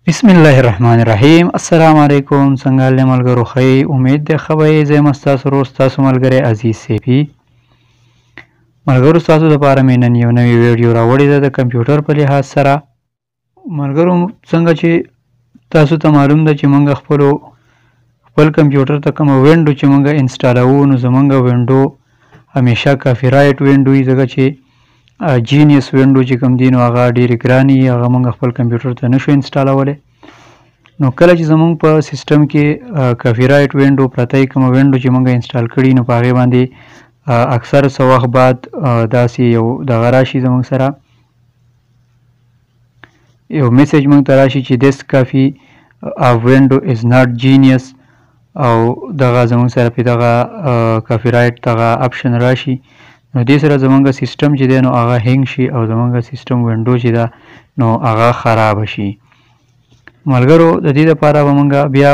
बिस्मिल्लाहिर्रहमानिर्रहीम अस्सलाम वालेकुम څنګه ملګرو خی امید ده خبرې زه مستاسو روز تاسو ملګری عزیز سیفی ملګرو تاسو لپاره مې نن یو نوی ویډیو راوړی ده د کمپیوټر په لحاظ سره ملګرو څنګه چې تاسو ته معلوم ده چې موږ خپل کمپیوټر ته کوم وینډو چې موږ انسټالوو نو زموږ وینډو همیشه کافی رایټ وینډو وي ځکه چې جینیس وینډو چې کوم دی نو هغه ډېرې ګرانې هغه موږ خپل کمپیوټر ته نشو انسټالولی نو کله چې زموږ په سیسټم کې کافی رایټ وینډو پرته کوم وینډو چې موږ انسټال کړي نو په هغې باندې اکثر څه وخت بعد داسې یو دغه راشي زموږ سره یو میسیج موږ ته راشي چې this copy of window is not genius او دغه زموږ سره په دغه کافی رایټ دغه اپشن راشي نو دې سره زموږ سیسټم چې دی نو هغه هینګ شي او زموږ سیسټم وینډو چې ده نو هغه خراب شي ملګرو د دې لپاره به موږ بیا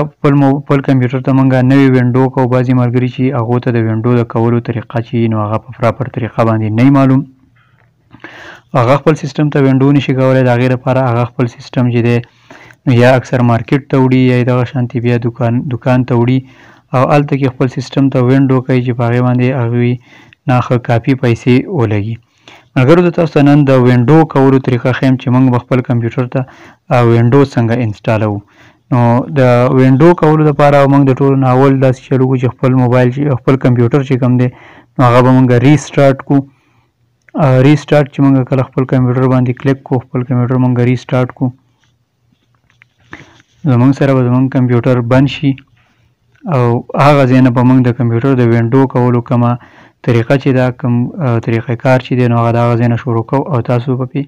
خپل کمپیوټر ته موږ نوی وینډو کوو بعضې ملګري چې هغو ته د وینډو د کولو طریقه چې نو هغه په پراپر طریقه باندې نه معلوم هغه خپل سیسټم ته وینډو نشي کولی د هغې لپاره هغه خپل سیسټم چې دی نو یا اکثر مارکیټ ته وړي یا دغه شانتې بیا دکان ته وړي او هلته کې خپل سیسټم ته وینډو کوي چې په هغې باندې هغوی نه ښه کافي پیسې ولګي ملګرو د تاسو ته نن د وینډو کولو طریقه ښیم چې موږ به خپل کمپیوټر ته وینډو څنګه انسټالوو نو د وینډو کولو لپاره موږ د ټولو نه اول داسې چلو کړو چې خپل موبایل چې خپل کمپیوټر چې کوم دی نو هغه به موږ ریسټارټ کړو ریسټارټ چې موږ کله خپل کمپیوټر باندې کلیک کړو خپل کمپیوټر موږ ریسټارټ کړو زموږ سره به زموږ کمپیوټر بند شي او هغه ځای نه به موږ د کمپیوټر د وینډو کولو کومه طریقه چې دا کوم طریقه کار چې دی نو هغه د هغه ځای نه شروع کوو او تاسو به پې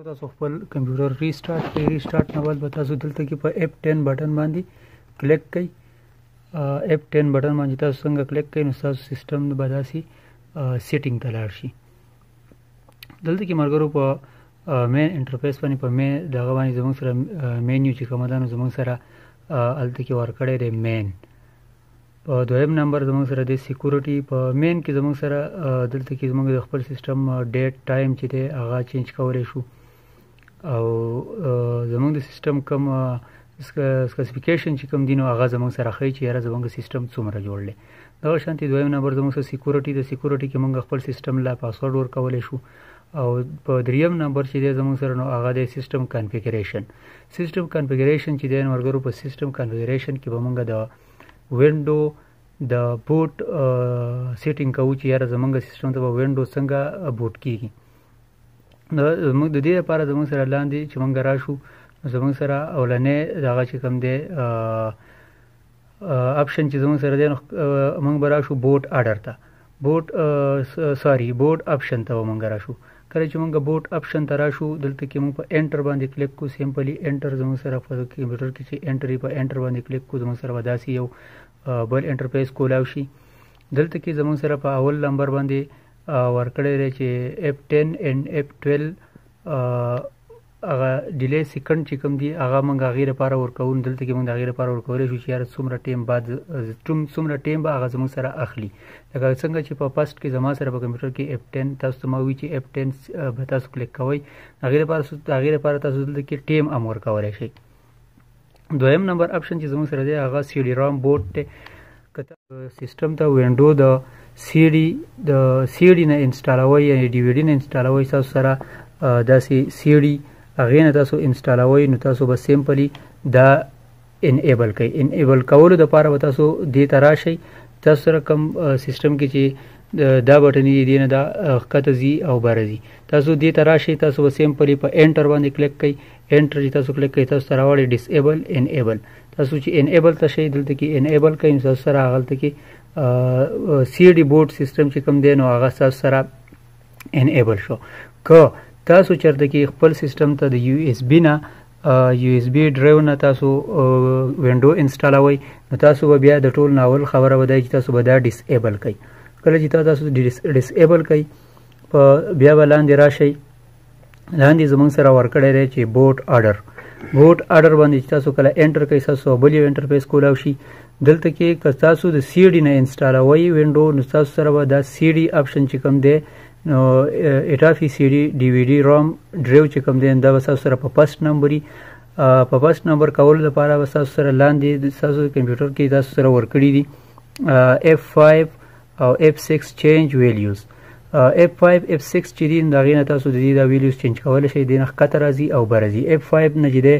تاسو خپل کمپیوټر ریسټارټ کړئ ریسټارټ نه بعد به تاسو دلته کې په F10 بټن باندې کلیک کړئ F10 بټن باندې تاسو څنګه کلیک کړئ نو تاسو سیسټم به داسې سیټینګ ته لاړ شي دلته کې ملګرو په مین انټرفیس باندې په مین دغه باندې زموږ سره مینیو چې کومه ده نو زموږ سره هلته کې ورکړی دی مین په دویم نمبر زموږ سره د سیکورټي په مین کې زموږ سره دلته کې زموږ د خپل سیسټم ډیټ ټایم چې دی هغه چینج کولی شو او زموږ د سیسټم کوم سپیسیفیکیشن چې کوم دی نو هغه زموږ سره ښیي چې یاره زموږ سیسټم څومره جوړ دی دغه شانتې دویم نمبر زموږ سره سیکورټي د سیکورټي کې موږ خپل سیسټم لا پاسورډ ورکولی شو او په دریم نمبر چې دی زموږ سره نو هغه د سیسټم کنفیګریشن چې دی نو ملګرو په سیسټم کنفیګریشن کې به موږ د وینډو د بوټ سیټینګ کوو چې یاره زموږ سیسټم ته به وینډو څنګه بوټ کېږي د دې لپاره زموږ سره لاندې چې موږ راشو زموږ سره اولنی دغه چې کوم دی اپشن چې زموږ سره دی نو موږ به راشو بوټ اډر ته بوټ اپشن ته به موږ راشو کله چې موږ بوټ اپشن ته راشو دلته کې موږ په انټر باندې کلیک کوو سمپلی انټر زموږ سره په کمپیوټر کې چې انټر په انټر باندې کلیک کوو زموږ سره به داسې یو بل انټرفیس کولاو شي دلته کې زموږ سره په اول نمبر باندې ورکړی دی چې F10 and F12 هغه ډیلی سیکنډ چې کوم دی هغه موږ هغې لپاره ورکوو دلته کې موږ د هغې لپاره ورکولی شو چې یاره څومره ټیم به هغه زموږ سره اخلي لکه څنګه چې په فسټ کې زما سره په کمپیوټر کې F10 تاسو ته ما وي چې F10 به تاسو کلیک کوئ هغې لپاره تاسو دلته کې ټیم هم ورکولی شئ دویم نمبر اپشن چې زموږ سره دی هغه CD ROM بوټ دی که سیسټم ته وینډو د CD نه انسټالوئ یا DVD نه انسټالوئ تاسو سره داسې CD هغې نه تاسو انسټالوئ نو تاسو به سمپلی دا انیبل کوئ انیبل کولو دپاره به تاسو دې ته راشئ تاسو سره کوم سیسټم کې چې دا بټن یې دې نه دا ښکته ځي او بره ځي تاسو دې ته راشئ تاسو به سمپلی په انټر باندې کلیک کوئ انټر چې تاسو کلیک کوئ تاسو ته راوړئ ډسیبل انیبل تاسو چې انیبل ته شئ دلته کې انیبل کوئ نو تاسو سره هغلته کې CD بوټ سیسټم چې کوم دی نو هغه تاسو سره انیبل شو که تاسو چېرته کې خپل سیسټم ته د USB نه USB ډرایو نه تاسو وینډو انسټالوئ نو تاسو به بیا د ټول نه اول خبره به دا چې تاسو به دا ډسیبل کوئ کله چې تاسو ډسیبل کوئ په بیا به لاندې راشئ لاندې زموږ سره ورکړی دی چې بوټ اډر باندې چې تاسو کله انټر کوئ تاسو بل یو انټرفیس کولاو شي دلته کې که تاسو د CD نه انسټالوئ وینډو نو تاسو سره به دا CD اپشن چې کوم دی نو اټافي CD DVD ROM ډرایو چې کوم دی دا به تاسو سره په فسټ نمبري په فرست نمبر کولو لپاره به تاسو سره لاندې تاسو کمپیوټر کې تاسو سره ورکړي دي F5 او F6 چینج ویلیوز. F5 F6 چې دي د هغې نه تاسو د دې دا ویلیوز چینج کولی شئ، دې نه ښکته راځي او برځي. F5 نه چې دی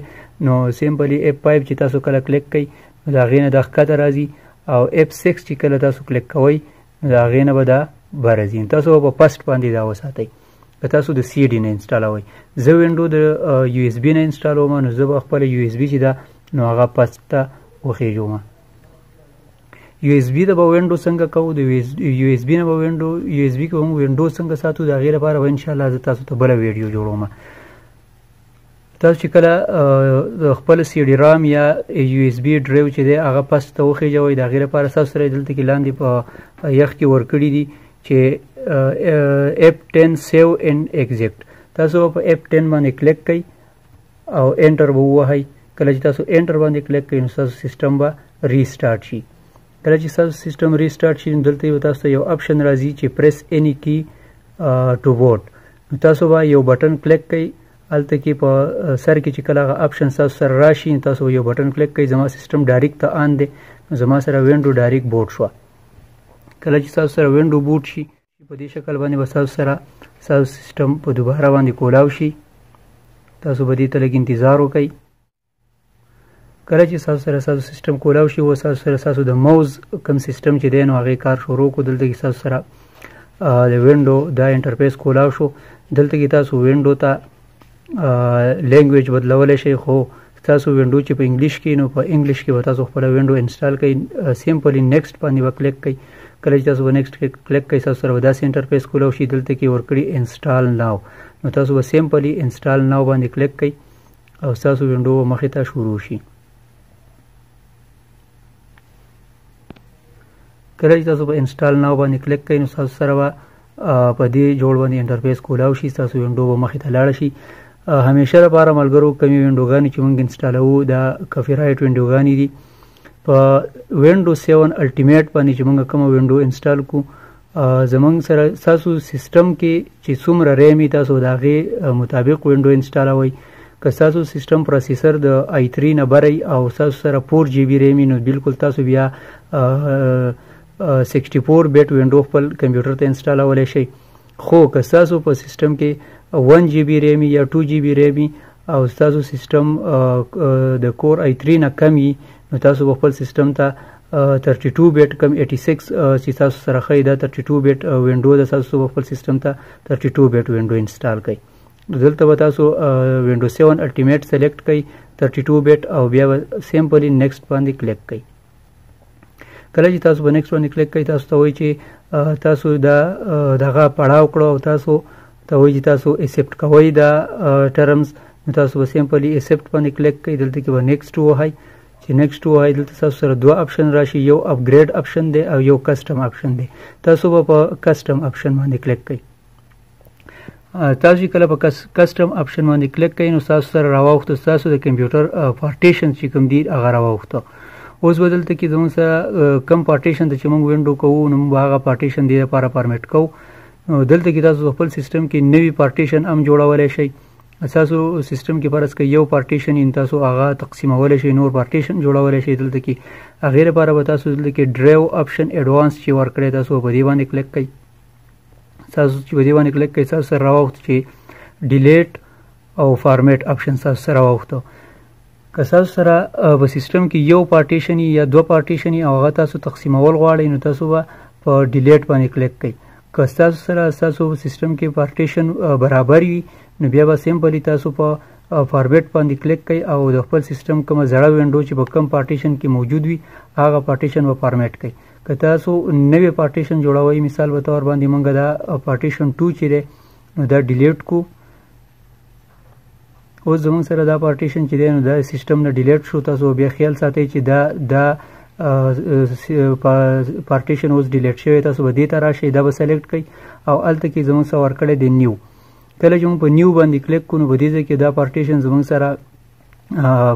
نو سیمپلي F5 چې تاسو کله کلیک کوئ نو د هغې نه دا ښکته راځي، او F6 چې کله تاسو کلیک کوئ نو د هغې نه به دا برځي. تاسو په فسټ باندې دا وساتئ که تاسو د CD نه انسټالوئ. زه وینډو د USB نه انسټالوم، نو زه به خپله USB چې ده نو هغه فسټ ته وخېږم. USB د به وینډو څنګه کوو، د USB نه به USB کې هم وینډو څنګه ساتو، د هغې لپاره به انشاءالله زه تاسو ته بله ویډیو جوړوم. تاسو چې کله د خپل CD رام یا USB ډرایو چې دی هغه فسټ ته وخېژوئ، د هغې لپاره تاسو سره دلته کې لاندې په یخ کې ورکړي دي چې F10 سیو اینډ ایگزیکټ. تاسو په F10 باندې کلیک کوئ او انټر به ووهئ. کله چې تاسو انټر باندې کلیک کوئ نو تاسو سیسټم به ریسټارټ شي. کله چې تاسو سیسټم ریسټارټ شي نو دلته به تاسو ته یو آپشن راځي چې پریس اینی کی ټو بوټ. نو تاسو به یو بټن کلیک کوئ، هلته کې په سر کې چې کله هغه آپشن تاسو سره راشي نو تاسو یو بټن کلیک کوئ. زما سیسټم ډایرکټ ته آن دی، نو زما سره وینډو ډایرکټ بوټ شوه. کله چې تاسو سره وینډو بوټ شي په دې شکل باندې به تاسو سره تاسو سیسټم په دوباره باندې کولاو شي. تاسو به دې ته لږ انتظار وکئ. کله چې تاسو سره تاسو سیسټم کولاو شي او تاسو سره تاسو د موز کوم سیسټم چې دی نو هغې کار شروع کړو. دلته کې تاسو سره د وینډو دا انټرفیس کولاو شو. دلته کې تاسو وینډو ته لینګویج بدلولی شئ، خو تاسو وینډو چې په انګلیش کې نو په انګلیش کې به تاسو خپله وینډو انسټال کوئ. سیمپلي نیکسټ باندې به کلیک کوئ. کله چې تاسو به نیکسټ کلیک کوئ تاسو سره به داسې انټرفیس کولاو شي. دلته کې ورکړي انسټال ناو، نو تاسو به سیمپلي انسټال ناو باندې کلیک کوئ او تاسو وینډو به مخې ته شروع شي. کله چې تاسو په انسټال ناو باندې کلیک کوئ نو تاسو سره به په دې جوړ باندې انټرفیس کولاو شي. تاسو وینډو به مخې ته لاړه شي. همیشه لپاره ملګرو کمې وینډوګانې چې موږ انسټالوو دا کافي رایټ وینډوګانې دي. په وینډو 7 الټیمیټ باندې چې موږ کومه وینډو انسټال کړو زموږ سره ستاسو سیسټم کې چې څومره ریم وي تاسو د هغې مطابق وینډو انسټالوئ. که ستاسو سیسټم پروسیسر د i3 نه بری او ستاسو سره 4 GB ریم وي نو بلکل تاسو بیا 64 بیټ وینډو خپل کمپیوټر ته انسټالولی شئ. خو که ستاسو په سیسټم کې 1 GB ریم یا 2 GB ریم او ستاسو سیسټم د کور i3 نه کم وي نو تاسو به خپل سیسټم ته 32 بیټ کم 86 چې تاسو سره ښایي دا 32 بیټ وینډو ده، تاسو به خپل سیسټم ته 32 بیټ وینډو انسټال کړئ. دلته به تاسو وینډو 7 الټیمیټ سلیکټ کړئ 32 بیټ او بیا به سیمپلي نیکسټ باندې کلیک کړئ. کله چې تاسو به نیکسټ باندې کلیک کړئ تاسو ته وایي چې تاسو دغه پړاو کړو او تاسو ته وایي چې تاسو ایکسپټ کوئ دا ټرمز، نو تاسو به سیمپلي ایکسپټ باندې کلیک کړئ. دلته کې به نیکسټ ووهئ. چې نیکسټ ووهئ دلته تاسو سره دوه آپشن راشي، یو اپګریډ آپشن دی او یو کسټم آپشن دی. تاسو به په کسټم آپشن باندې کلیک کړئ. تاسو چې کله په کسټم آپشن باندې کلیک کړئ نو تاسو سره راواوښته ستاسو د کمپیوټر پارټیشن چې کوم دي هغه راواوښته. اوس به دلته کې زموږ سره کم پارټیشن ته چې موږ وینډو کوو نو موږ هغه پارټیشن دې لپاره فارمیټ کوو. دلته کې تاسو خپل سیسټم کې نوي پارټیشن هم جوړولی شئ. تاسو سیسټم کې فرض کړئ یو پارټیشن یې تاسو هغه تقسیمولی شئ، نور پارټیشن جوړولی شئ. دلته کې هغې لپاره به تاسو دلته کې ډرایو آپشن ایډوانس چې ورکړی تاسو په دې باندې کلیک کړئ. تاسو چې په دې باندې کلیک کړئ تاسو سره راواوښته چې ډیلیټ او فارمیټ آپشن تاسو سره راواوښته. که تاسو سره په سیسټم کې یو پارټیشن یا دوه پارټیشن او هغه تاسو تقسیمول غواړئ نو تاسو به په ډیلیټ باندې کلیک کړئ. که تاسو سره ستاسو سیسټم کې پارټیشن برابر وي نو بیا به سیمپلي تاسو په فارمیټ باندې کلیک کړئ او د خپل سیسټم کومه زړه وینډو چې په کم پارټیشن کې موجود وي هغه پارټیشن به فارمیټ کړئ. که تاسو نوی پارټیشن جوړوئ مثال په طور باندې موږ دا پارټیشن 2 چې دی نو دا ډیلیټ کو. اوس زموږ سره دا پارټیشن چې دی نو دا سیسټم نه ډیلیټ شو. تاسو بیا خیال ساتئ چې دا پارټیشن اوس ډیلیټ شوی. تاسو به دې ته راشئ، دا به سلیکټ کړئ او هلته کې زموږ سره ورکړی دی نیو. کله چې موږ په نیو باندې کلیک کړو نو په دې ځای کې دا پارټیشن زموږ سره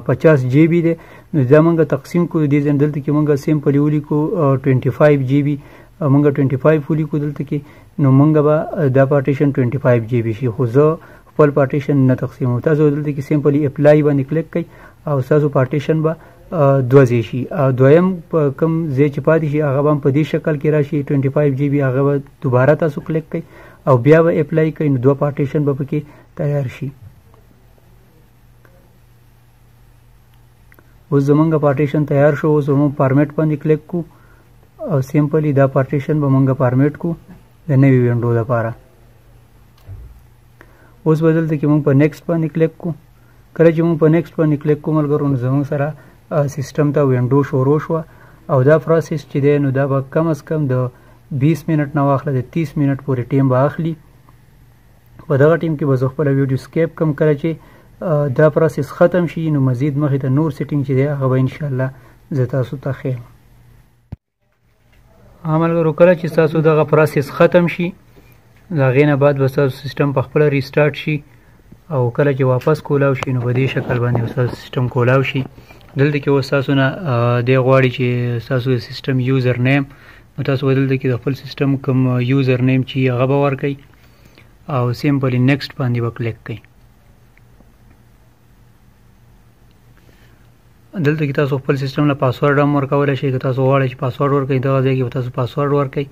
50 GB دی. نو دا موږ تقسیم کړو دې ځای دلته کې موږ سیمپلي ولیکو 25 GB موږ 25 ولیکو دلته کې نو موږ به دا پارټیشن 25 GB شي. خو زه خپل پارټیشن نه تقسیموي. تاسو دلته کې سمپلی اپلای باندې کلیک کړئ او ستاسو پارټیشن به دوه ځای شي. او دویم په کوم ځای چې پاتې شي هغه به په دې شکل کې راشي 25 GB، هغه به دوباره تاسو کلیک کړئ او بیا به اپلای کړئ، نو دوه پارټیشن به پکې تیار شي. اوس زمونږ پارټیشن تیار شو. اوس زمونږ فارمیټ باندې کلیک کو او سمپلی دا پارټیشن به مونږ فارمیټ کو د نوې وینډو لپاره. اوس به دلته کې مونږ په نیکسټ باندې کلیک کو. کله چې مونږ په نیکسټ باندې کلیک کو ملګرو، نو زمونږ سره سیسټم ته وینډو شروع شوه او دا پروسس چې دی نو دا به کم از کم د 20 منټ نه واخله د 30 منټ پورې ټیم به اخلي. په دغه ټیم کې به زه خپله ویډیو سکیپ کم. کله چې دا پروسس ختم شي نو مزید مخې ته نور سیټینګ چې دی هغه به انشاءالله زه تاسو ته ښیم. ملګرو کله چې ستاسو دغه پروسس ختم شي د هغې نه بعد به ستاسو سیسټم په خپله ریسټارټ شي او کله چې واپس کولاو شي نو په دې شکل باندې ستاسو سیسټم کولاو شي. دلته کې اوس تاسو نه دی غواړي چې ستاسو د سیسټم یوزر نیم، نو تاسو به دلته کې د خپل سیسټم کوم یوزر نیم چې هغه به ورکئ او سمپلی نیکسټ باندې به کلیک کئ. دلته کې تاسو خپل سیسټم له پاسورډ هم ورکولی شئ. که تاسو غواړئ چې پاسورډ ورکئ دغه ځای کې به تاسو پاسورډ ورکئ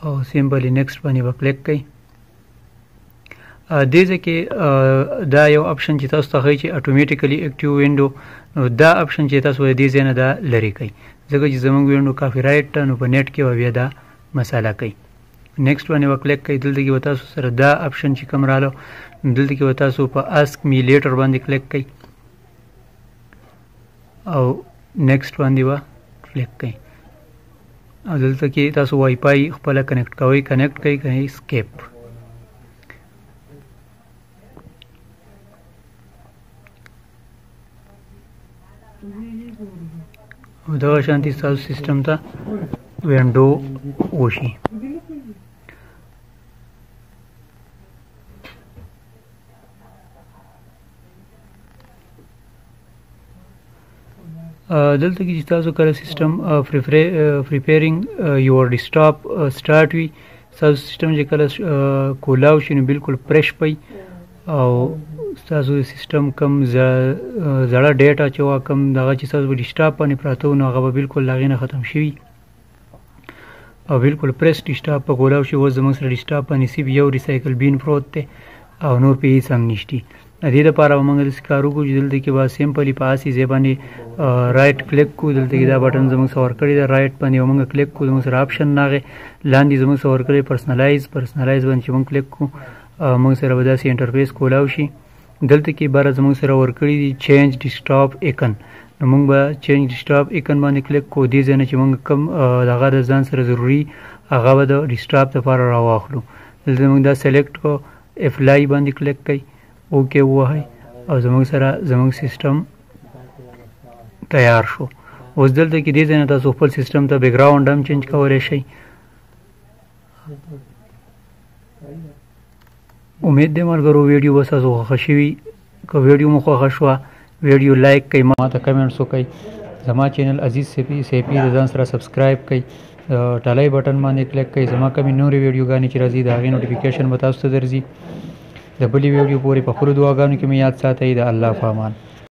او سمپلی نیکسټ باندې به کلیک کئ. دې ځای کې دا یو اپشن چې تاسو ته ښایي چې اټومیټیکلی اکټیو وینډو، نو دا اپشن چې تاسو د دې ځای نه دا لرې کئ ځکه چې زموږ وینډو کافي رایټ ته، نو په نیټ کې به بیا دا مساله کوي. نیکسټ باندې به کلیک کئ. دلته کې به تاسو سره دا اپشن چې کوم راغلو، دلته کې به تاسو په اسک می لیټر باندې کلیک کئ او نیکسټ باندې به کلیک کئ او دلته کې تاسو وای فای خپله کنیکټ کوئ، کنیکټ کئ کنئ سکیپ. او دغه شانتي ستاسو سیسټم ته وینډو وشي. دلته کې چې تاسو کله سیسټم پریپیرینګ یور ډیسکټاپ سٹارټ وي، ستاسو سیسټم چې کله کولاو شي نو بالکل فرش پي او ستاسو سیسټم کم زړه ډیټا چې وا کم دغه چې ستاسو ډیسکټاپ باندې پراته نو هغه به بالکل له هغې نه ختم شوي او بالکل پریس ډیسکټاپ په کولاو شي. اوس زموږ سره ډیسکټاپ باندې صرف یو ریسایکل بین پروت دی او نور پې هېڅ هم نشتي. د دې دپاره به موږ داسې کار وکړو چې دلته کې به سمپلي په هسې ځای باندې رایټ کلیک کړو. دلته کې دا بټن زموږ سره ورکړی دی، رایټ باندې به موږ کلیک کړو. زموږ سره آپشن راغی، لاندې زموږ سره ورکړی پرسنلایز باندې چې موږ کلیک کړو موږ سره به داسې انټرفیس کولاو شي. دلته کې بره زموږ سره ورکړي دي چینج ډیسکټاپ ایکن، نو موږ به چینج ډیسکټاپ ایکن باندې کلیک کړو. دې ځای نه چې موږ کوم دغه د ځان سره ضروري هغه به د ډیسکټاپ دپاره راواخلو. دلته موږ دا سلیکټ کړو، اپلای باندې کلیک کوئ، اوکې ووهئ او زموږ سره زموږ سیسټم تیار شو. اوس دلته کې دې ځای نه تاسو خپل سیسټم ته بیکګراونډ هم چینج کولی شئ. امید دی ملګرو ویډیو به ستاسو خوښه شوي. که ویډیو مو خوښه شوه ویډیو لایک کئ، ما ته کمنټس وکئ، زما چینل عزیز سیپي د ځان سره سبسکرایب کئ، ټالی بټن باندې کلیک کئ. زما کومې نورې ویډیوګانې چې راځي د هغې نوټیفیکیشن به تاسو ته درځي. د بلې ویډیو پورې په خپلو دعاګانو کې مې یاد ساتئ. د الله په امان.